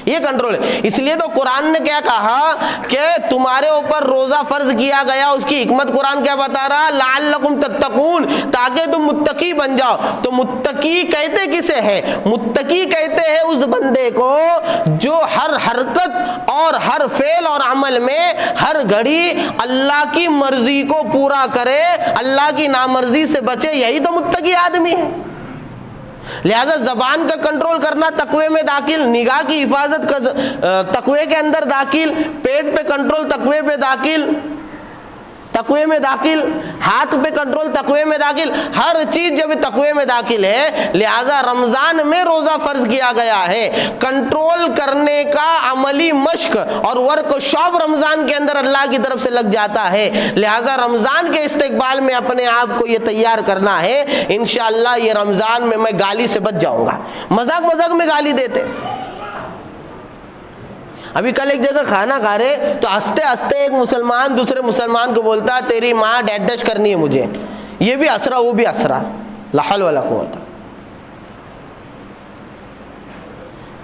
یہ کنٹرول ہے. اس لیے تو قرآن نے کیا کہا کہ تمہارے اوپر روزہ فرض کیا گیا، اس کی حکمت قرآن کیا بتا رہا، لعلکم تتقون، تاکہ تم متقی بن جاؤ. تو متقی کہتے کسے ہے؟ متقی کہتے ہیں اس بندے کو جو ہر حرکت اور ہر فعل اور عمل میں ہر گھڑی اللہ کی مرضی کو پورا کرے، اللہ کی نامرضی سے بچے. یہی تو متقی آدمی ہے. لہذا زبان کا کنٹرول کرنا تقوی میں داخل، نگاہ کی حفاظت تقوی کے اندر داخل، پیٹ پہ کنٹرول تقوی پہ داخل، تقوی میں داخل، ہاتھ پہ کنٹرول تقوی میں داخل، ہر چیز جب تقوی میں داخل ہے. لہذا رمضان میں روزہ فرض کیا گیا ہے. کنٹرول کرنے کا عملی مشق اور ورک شاپ رمضان کے اندر اللہ کی طرف سے لگ جاتا ہے. لہذا رمضان کے استقبال میں اپنے آپ کو یہ تیار کرنا ہے. انشاءاللہ یہ رمضان میں گالی سے بچ جاؤں گا. مذاق میں گالی دیتے. ابھی کل ایک جگہ کھانا کھا رہے تو ہنستے ہنستے ایک مسلمان دوسرے مسلمان کو بولتا تیری ماں ڈیڈ ڈش کرنی ہے مجھے، یہ بھی اسرا وہ بھی اسرا، لا حول ولا قوت.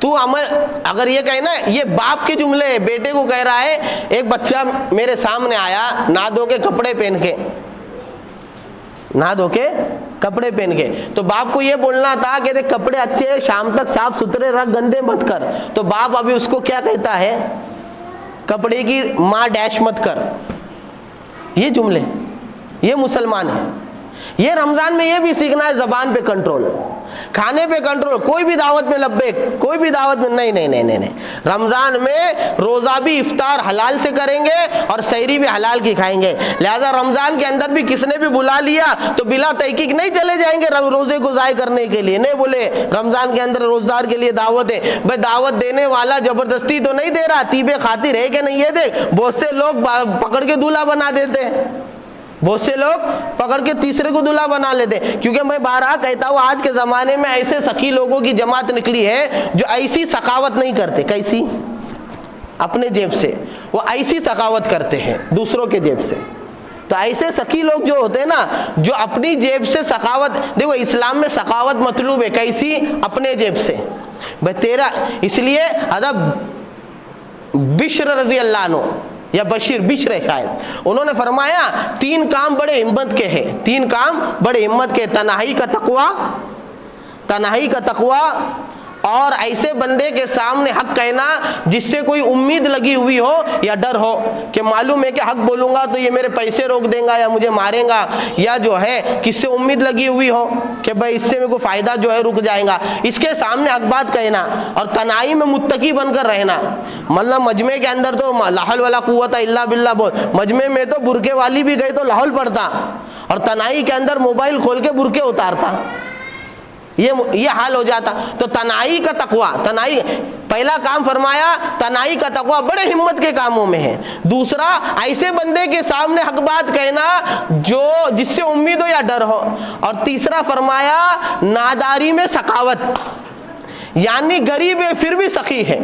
تو عمل اگر یہ کہے نا، یہ باپ کے جملے بیٹے کو کہہ رہا ہے. ایک بچہ میرے سامنے آیا نہا دھو کے کپڑے پہن کے، نہا دھو کے کپڑے پہن کے، تو باپ کو یہ بولنا تھا کہ کپڑے اچھے شام تک صاف ستھرے رکھ، گندے مت کر. تو باپ ابھی اس کو کیا کہتا ہے، کپڑے کی ماں ڈیش مت کر. یہ جملے، یہ مسلمان ہے. یہ رمضان میں یہ بھی سیکھنا ہے، زبان پہ کنٹرول، کھانے پہ کنٹرول. کوئی بھی دعوت میں لبیک، کوئی بھی دعوت میں نہیں. رمضان میں روزہ بھی افطار حلال سے کریں گے اور سحری بھی حلال کی کھائیں گے. لہذا رمضان کے اندر بھی کس نے بھی بلا لیا تو بلا تحقیق نہیں چلے جائیں گے روزے کو ضائع کرنے کے لیے. نہیں بولے رمضان کے اندر روزدار کے لیے دعوت ہے. بھائی دعوت دینے والا زبردستی تو نہیں دے رہا، طیب خاطر ہے کہ نہیں. یہ دیکھ بہت سے لوگ پکڑ کے دولہا بنا دیتے ہیں، بہت سے لوگ پکڑ کے تیسرے کو دلہا بنا لیتے. کیونکہ میں بارہا کہتا ہوں آج کے زمانے میں ایسے سخی لوگوں کی جماعت نکلی ہے جو ایسی سخاوت نہیں کرتے. کیسی؟ اپنے جیب سے وہ ایسی سخاوت کرتے ہیں دوسروں کے جیب سے. تو ایسے سخی لوگ جو ہوتے ہیں نا، جو اپنی جیب سے سخاوت، دیکھو اسلام میں سخاوت مطلوب ہے. کیسی؟ اپنے جیب سے. بھائی تیرا، اس لیے حضرت بشر رضی اللہ عنہ یا بشیر بشر ہے شاید، انہوں نے فرمایا 3 کام بڑے ہمت کے ہیں، 3 کام بڑے ہمت کے. تنہائی کا تقوی، اور ایسے بندے کے سامنے حق کہنا جس سے کوئی امید لگی ہوئی ہو یا ڈر ہو کہ معلوم ہے کہ حق بولوں گا تو یہ میرے پیسے روک دیں گا یا مجھے ماریں گا، یا جو ہے کس سے امید لگی ہوئی ہو کہ بھائی اس سے میرے کو فائدہ جو ہے رک جائے گا، اس کے سامنے حق بات کہنا اور تنہائی میں متقی بن کر رہنا۔ مطلب مجمع کے اندر تو لا حول ولا قوت الا باللہ بول، مجمع میں تو برقع والی بھی گئی تو لا حول پڑتا اور تنہائی کے اندر موبائل کھول کے برقع اتارتا، یہ حال ہو جاتا۔ تو تنہائی کا تقویٰ، تنہائی پہلا کام فرمایا تنہائی کا تقویٰ بڑے ہمت کے کاموں میں ہے۔ دوسرا ایسے بندے کے سامنے حق بات کہنا جو جس سے امید ہو یا ڈر ہو، اور تیسرا فرمایا ناداری میں سخاوت، یعنی غریب ہے پھر بھی سخی ہے،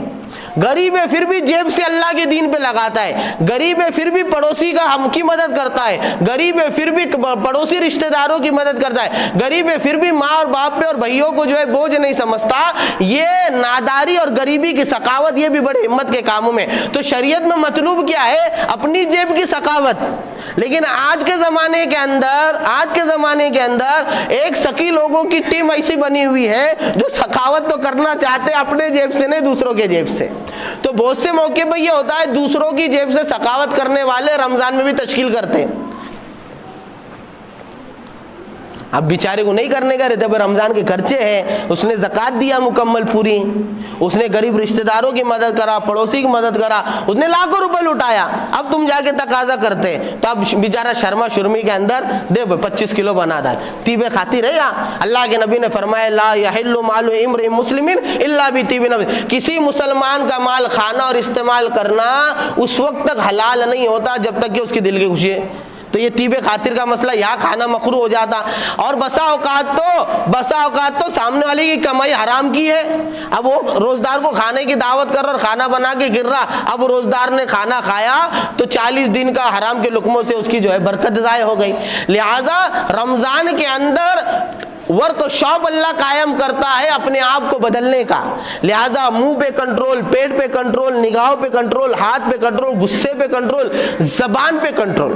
غریب ہے پھر بھی جیب سے اللہ کے دین پہ لگاتا ہے، غریب ہے پھر بھی پڑوسی کا ہم کی مدد کرتا ہے، غریب ہے پھر بھی پڑوسی رشتہ داروں کی مدد کرتا ہے، غریب ہے پھر بھی ماں اور باپ پہ اور بھائیوں کو جو ہے بوجھ نہیں سمجھتا۔ یہ ناداری اور غریبی کی سخاوت یہ بھی بڑے ہمت کے کاموں میں۔ تو شریعت میں مطلوب کیا ہے؟ اپنی جیب کی سخاوت۔ لیکن آج کے زمانے کے اندر ایک سخی لوگوں کی ٹیم ایسی بنی ہوئی ہے جو سخاوت تو کرنا چاہتے اپنے جیب سے نہیں دوسروں کے جیب سے۔ تو بہت سے موقع پہ یہ ہوتا ہے دوسروں کی جیب سے سخاوت کرنے والے رمضان میں بھی تشکیل کرتے ہیں۔ اب بیچارے کو نہیں کرنے کا رہتا، رمضان کے خرچے ہیں، اس نے زکوٰۃ دیا مکمل پوری، اس نے غریب رشتہ داروں کی مدد کرا، پڑوسی کی مدد کرا، اس نے لاکھوں روپے لٹایا، اب تم جا کے تقاضا کرتے تو اب بیچارہ شرما شرمی کے اندر دے 25 کلو بنا ڈال، طیب خاطر ہے یا؟ اللہ کے نبی نے فرمایا لا یحل مال امرئ مسلم الا بطیب نفس، کسی مسلمان کا مال کھانا اور استعمال کرنا اس وقت تک حلال نہیں ہوتا جب تک کہ اس کی دل کی خوشی ہے۔ تو یہ طیب خاطر کا مسئلہ یہاں کھانا مکروہ ہو جاتا، اور بسا اوقات تو سامنے والے کی کمائی حرام کی ہے، اب وہ روزدار کو کھانے کی دعوت کر رہا اور کھانا بنا کے گر رہا، اب روزدار نے کھانا کھایا تو 40 دن کا حرام کے لقموں سے اس کی جو ہے برکت ضائع ہو گئی۔ لہٰذا رمضان کے اندر ورک شاپ اللہ قائم کرتا ہے اپنے آپ کو بدلنے کا، لہٰذا منہ پہ کنٹرول، پیٹ پہ کنٹرول، نگاہوں پہ کنٹرول، ہاتھ پہ کنٹرول، غصے پہ کنٹرول، زبان پہ کنٹرول،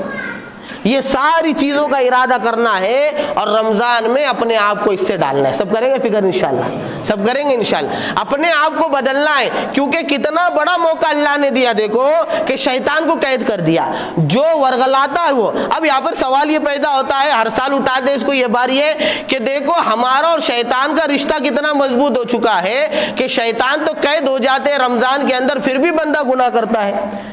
یہ ساری چیزوں کا ارادہ کرنا ہے اور رمضان میں اپنے آپ کو اس سے ڈالنا ہے۔ سب کریں گے فکر انشاءاللہ، سب کریں گے انشاءاللہ، اپنے آپ کو بدلنا ہے، کیونکہ کتنا بڑا موقع اللہ نے دیا، دیکھو کہ شیطان کو قید کر دیا، جو ورغلاتا ہے وہ۔ اب یہاں پر سوال یہ پیدا ہوتا ہے، ہر سال اٹھا دے اس کو یہ بار یہ کہ دیکھو ہمارا اور شیطان کا رشتہ کتنا مضبوط ہو چکا ہے کہ شیطان تو قید ہو جاتے ہیں رمضان کے اندر پھر بھی بندہ گناہ کرتا ہے،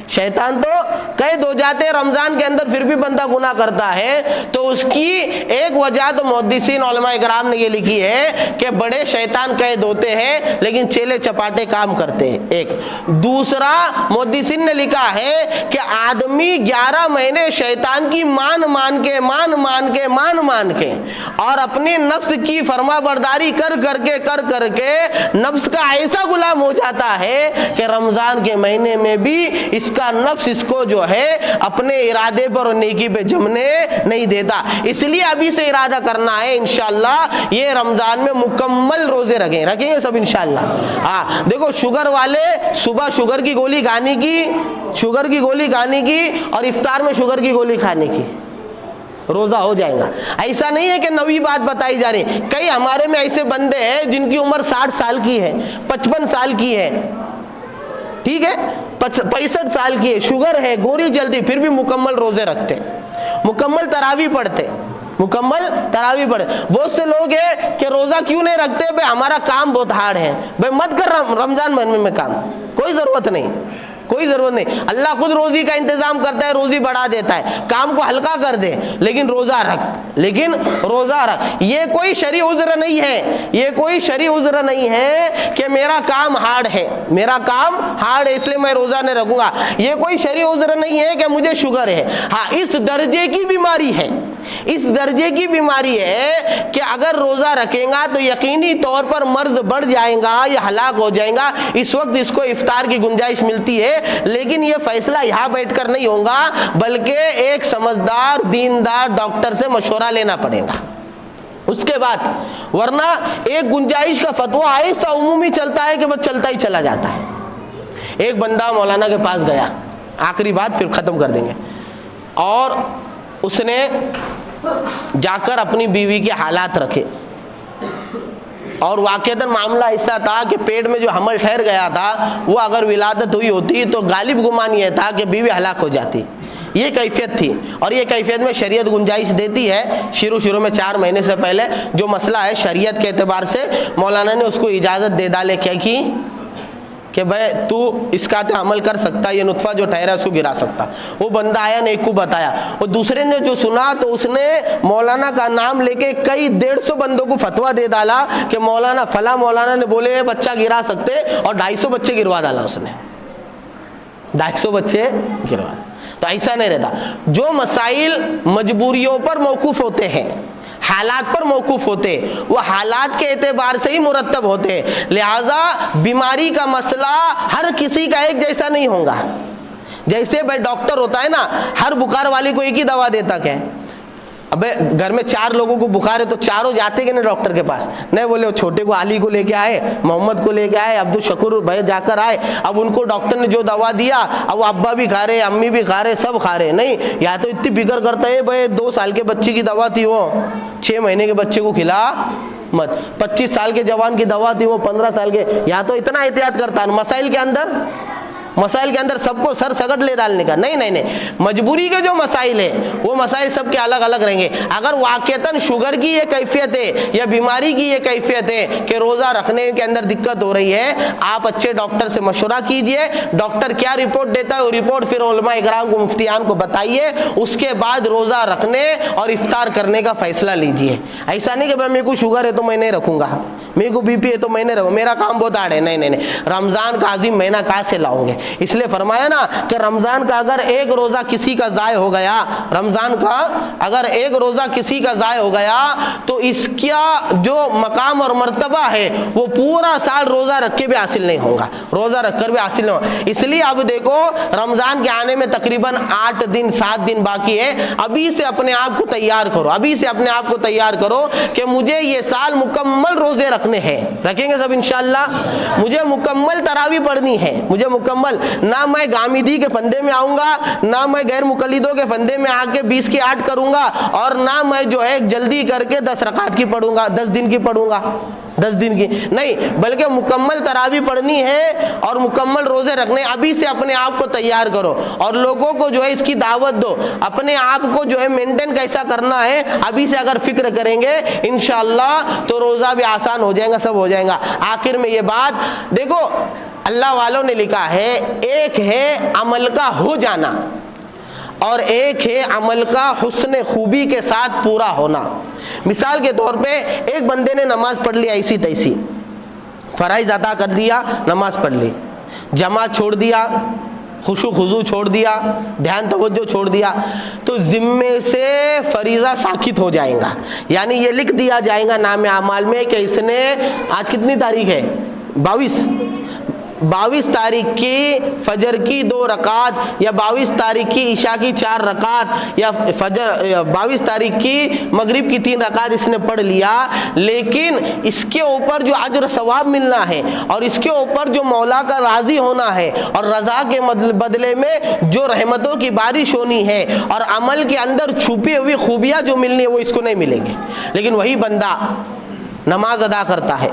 شیطان تو قید ہو جاتے ہیں رمضان کے اندر پھر بھی بندہ گناہ کرتا ہے۔ تو اس کی ایک وجہ تو محدثین علماء کرام نے یہ لکھی ہے کہ بڑے شیطان قید ہوتے ہیں لیکن چیلے چپاٹے کام کرتے ہیں، ایک۔ دوسرا محدثین نے لکھا ہے کہ آدمی 11 مہینے شیطان کی مان مان کے اور اپنے نفس کی فرما برداری کر کر کے نفس کا ایسا غلام ہو جاتا ہے کہ رمضان کے مہینے میں بھی اس کا نفس اس کو جو ہے اپنے ارادے پر اور نیکی پہ جمنے نہیں دیتا۔ اس لیے ابھی سے ارادہ کرنا ہے انشاءاللہ یہ رمضان میں مکمل روزے رکھیں گے سب انشاءاللہ۔ ہاں دیکھو شوگر والے صبح شوگر کی گولی کھانے کی اور افطار میں شوگر کی گولی کھانے کی، روزہ ہو جائے گا۔ ایسا نہیں ہے کہ نئی بات بتائی جا رہی، کئی ہمارے میں ایسے بندے ہیں جن کی عمر 60 سال کی ہے، 55 سال کی ہے، ٹھیک ہے، 65 سال کی ہے، شوگر ہے، گولی چلتی، پھر بھی مکمل روزے رکھتے، مکمل تراویح پڑھتے۔ بہت سے لوگ ہیں کہ روزہ کیوں نہیں رکھتے؟ بھائی ہمارا کام بہت ہارڈ ہے، بھائی مت کر رمضان مہینے میں کام، کوئی ضرورت نہیں، اللہ خود روزی کا انتظام کرتا ہے، روزی بڑھا دیتا ہے، کام کو ہلکا کر دے، لیکن روزہ رکھ۔ یہ کوئی شرعی عذر نہیں ہے کہ میرا کام ہارڈ ہے اس لیے میں روزہ نہیں رکھوں گا، یہ کوئی شرعی عذر نہیں ہے کہ مجھے شوگر ہے۔ ہاں اس درجے کی بیماری ہے کہ اگر روزہ رکھیں گا تو یقینی طور پر مرض بڑھ جائے گا یا ہلاک ہو جائے گا، اس وقت اس کو افطار کی گنجائش ملتی ہے، لیکن یہ فیصلہ یہاں بیٹھ کر نہیں ہوگا بلکہ ایک سمجھدار دیندار ڈاکٹر سے مشورہ لینا پڑے گا اس کے بعد، ورنہ ایک گنجائش کا فتویٰ ایسا عمومی چلتا ہے کہ بس چلتا ہی چلا جاتا ہے۔ ایک بندہ مولانا کے پاس گیا، آخری بات پھر ختم کر دیں گے، اور اس نے جا کر اپنی بیوی کے حالات رکھے، اور واقعتاً معاملہ ایسا تھا کہ پیٹ میں جو حمل ٹھہر گیا تھا وہ اگر ولادت ہوئی ہوتی تو غالب گمان یہ تھا کہ بیوی ہلاک ہو جاتی. یہ کیفیت تھی, اور یہ کیفیت میں شریعت گنجائش دیتی ہے. شروع میں 4 مہینے سے پہلے جو مسئلہ ہے شریعت کے اعتبار سے مولانا نے اس کو اجازت دے ڈالے کیا کی کہ بھائی تو اس کا عمل کر سکتا, یہ نطفہ جو ٹھہرا اس کو گرا سکتا. وہ بندہ آیا نے ایک کو بتایا, اور دوسرے نے جو سنا تو اس نے مولانا کا نام لے کے کئی 150 بندوں کو فتویٰ دے ڈالا کہ مولانا فلاں مولانا نے بولے بچہ گرا سکتے, اور 250 بچے گروا ڈالا اس نے, 250 بچے گروا. تو ایسا نہیں رہتا. جو مسائل مجبوریوں پر موقوف ہوتے ہیں, حالات پر موقوف ہوتے, وہ حالات کے اعتبار سے ہی مرتب ہوتے. لہذا بیماری کا مسئلہ ہر کسی کا ایک جیسا نہیں ہوگا. جیسے بھائی ڈاکٹر ہوتا ہے نا, ہر بخار والی کو ایک ہی دوا دیتا کہ ابے گھر میں 4 لوگوں کو بخار ہے تو چاروں جاتے کہ نہیں ڈاکٹر کے پاس, نہیں بولے وہ چھوٹے کو علی کو لے کے آئے, محمد کو لے کے آئے, عبد الشکور بھائی جا کر آئے, اب ان کو ڈاکٹر نے جو دوا دیا اب وہ ابا بھی کھا رہے, امی بھی کھا رہے, سب کھا رہے. نہیں, یا تو اتنی فکر کرتا ہے بھائی 2 سال کے بچے کی دوا تھی وہ 6 مہینے کے بچے کو کھلا مت, 25 سال کے جوان کی دوا تھی وہ 15 سال کے, یا تو اتنا احتیاط کرتا ہے مسائل کے اندر سب کو سر سگٹ لے ڈالنے کا. نہیں, مجبوری کے جو مسائل ہیں وہ مسائل سب کے الگ الگ رہیں گے. اگر واقعتاً شوگر کی یہ کیفیت ہے یا بیماری کی یہ کیفیت ہے کہ روزہ رکھنے کے اندر دقت ہو رہی ہے, آپ اچھے ڈاکٹر سے مشورہ کیجئے. ڈاکٹر کیا رپورٹ دیتا ہے وہ رپورٹ پھر علماء اکرام کو, مفتیان کو بتائیے, اس کے بعد روزہ رکھنے اور افطار کرنے کا فیصلہ لیجئے. ایسا نہیں کہ بھائی میرے کو شوگر ہے تو میں نہیں رکھوں گا, میرے کو بی پی ہے تو میں نہیں رکھوں, میرا کام بہت ہارڈ ہے. نہیں, رمضان کا عظیم مہینہ کہاں سے لاؤں گے؟ اس لیے فرمایا نا کہ رمضان کا اگر ایک روزہ کسی کا ضائع ہو گیا, رمضان کا اگر ایک روزہ کسی کا ضائع ہو گیا تو اس کا جو مقام اور مرتبہ ہے وہ پورا سال روزہ رکھ کے بھی حاصل نہیں ہوگا, روزہ رکھ کر بھی حاصل نہیں ہوگا. اس لیے اب دیکھو رمضان کے آنے میں تقریباً 8 دن 7 دن باقی ہے. ابھی سے اپنے آپ کو تیار کرو, کہ مجھے یہ سال مکمل روزے رکھنے ہیں. رکھیں گے سب انشاءاللہ. مجھے مکمل تراویح پڑھنی ہے, مجھے مکمل, نہ میں گامدی کے فندے میں آؤں گا, نہ میں غیر مقلدوں کے فندے میں آ کے 20 کی 8 کروں گا, اور نہ میں جو ہے جلدی کر کے 10 رکعت کی پڑھوں گا, 10 دن کی پڑھوں گا, 10 دن کی نہیں, بلکہ مکمل تراویح پڑھنی ہے اور مکمل روزے رکھنے. ابھی سے اپنے آپ کو تیار کرو اور لوگوں کو جو ہے اس کی دعوت دو. اپنے آپ کو جو ہے مینٹین کیسا کرنا ہے ابھی سے اگر فکر کریں گے انشاءاللہ تو روزہ بھی آسان ہو جائے گا, سب ہو جائے گا. آخر میں یہ بات دیکھو, اللہ والوں نے لکھا ہے ایک ہے عمل کا ہو جانا اور ایک ہے عمل کا حسن خوبی کے ساتھ پورا ہونا. مثال کے طور پہ ایک بندے نے نماز پڑھ لی ایسی تیسی, فرائض ادا کر دیا, نماز پڑھ لی, جماعت چھوڑ دیا, خشوع خضوع چھوڑ دیا, دھیان توجہ چھوڑ دیا, تو ذمے سے فریضہ ساقط ہو جائے گا. یعنی یہ لکھ دیا جائے گا نام اعمال میں کہ اس نے, آج کتنی تاریخ ہے؟ 22 تاریخ کی فجر کی 2 رکعت یا 22 تاریخ کی عشاء کی 4 رکعت یا 22 تاریخ کی مغرب کی 3 رکعت اس نے پڑھ لیا, لیکن اس کے اوپر جو اجر ثواب ملنا ہے اور اس کے اوپر جو مولا کا راضی ہونا ہے اور رضا کے بدلے میں جو رحمتوں کی بارش ہونی ہے اور عمل کے اندر چھپی ہوئی خوبیاں جو ملنی ہے وہ اس کو نہیں ملیں گے. لیکن وہی بندہ نماز ادا کرتا ہے,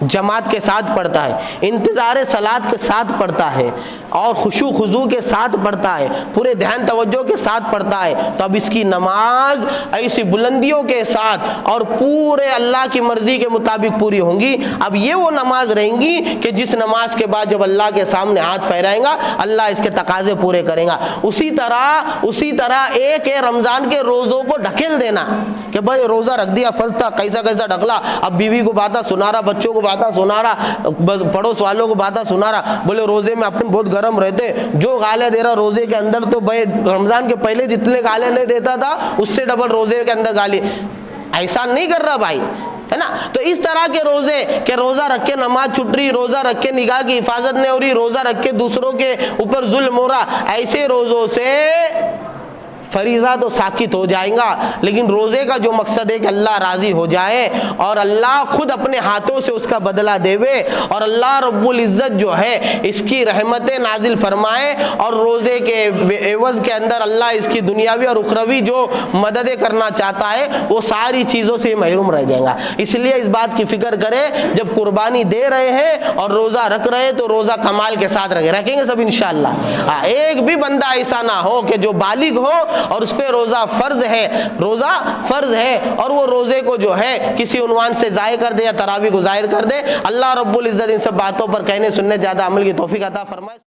جماعت کے ساتھ پڑھتا ہے, انتظار صلات کے ساتھ پڑھتا ہے اور خشوع خضوع کے ساتھ پڑھتا ہے, پورے دھیان توجہ کے ساتھ پڑھتا ہے, تو اب اس کی نماز ایسی بلندیوں کے ساتھ اور پورے اللہ کی مرضی کے مطابق پوری ہوں گی. اب یہ وہ نماز رہیں گی کہ جس نماز کے بعد جب اللہ کے سامنے ہاتھ پھیرائیں گا اللہ اس کے تقاضے پورے کرے گا. اسی طرح ایک ہے رمضان کے روزوں کو ڈھکیل دینا کہ بھائی روزہ رکھ دیا, فرض تھا, کیسا ڈھکلا, اب بیوی کو باتیں سنا رہا, بچوں کو باتیں سنا رہا, پڑوس والوں کو باتیں سنا رہا, بولے روزے میں اپنے بہت گرم رہتے, جو گالے دے رہا روزے کے اندر تو بھائی رمضان کے پہلے جتنے گالے نہیں دیتا تھا اس سے ڈبل روزے کے اندر گالی. ایسا نہیں کر رہا بھائی, ہے نا. تو اس طرح کے روزے کہ روزہ رکھ کے نماز چھٹ رہی, روزہ رکھ کے نگاہ کی حفاظت نہیں ہو رہی, روزہ رکھ کے دوسروں کے اوپر ظلم ہو رہا, ایسے روزوں سے فریضہ تو ساکت ہو جائے گا، لیکن روزے کا جو مقصد ہے کہ اللہ راضی ہو جائے اور اللہ خود اپنے ہاتھوں سے اس کا بدلہ دیوے، اور اللہ رب العزت جو ہے اس کی رحمتیں نازل فرمائے، اور روزے کے عوض کے اندر اللہ اس کی دنیاوی اور اخروی جو مددیں کرنا چاہتا ہے وہ ساری چیزوں سے محروم رہ جائے گا۔ اس لیے اس بات کی فکر کریں جب قربانی دے رہے ہیں اور روزہ رکھ رہے ہیں تو روزہ کمال کے ساتھ رکھیں گے سب انشاءاللہ۔ ایک بھی بندہ ایسا نہ ہو کہ جو بالغ ہو اور اس پہ روزہ فرض ہے اور وہ روزے کو جو ہے کسی عنوان سے ضائع کر دے یا تراویح کو ظاہر کر دے۔ اللہ رب العزت ان سب باتوں پر کہنے سننے زیادہ عمل کی توفیق عطا فرمائے۔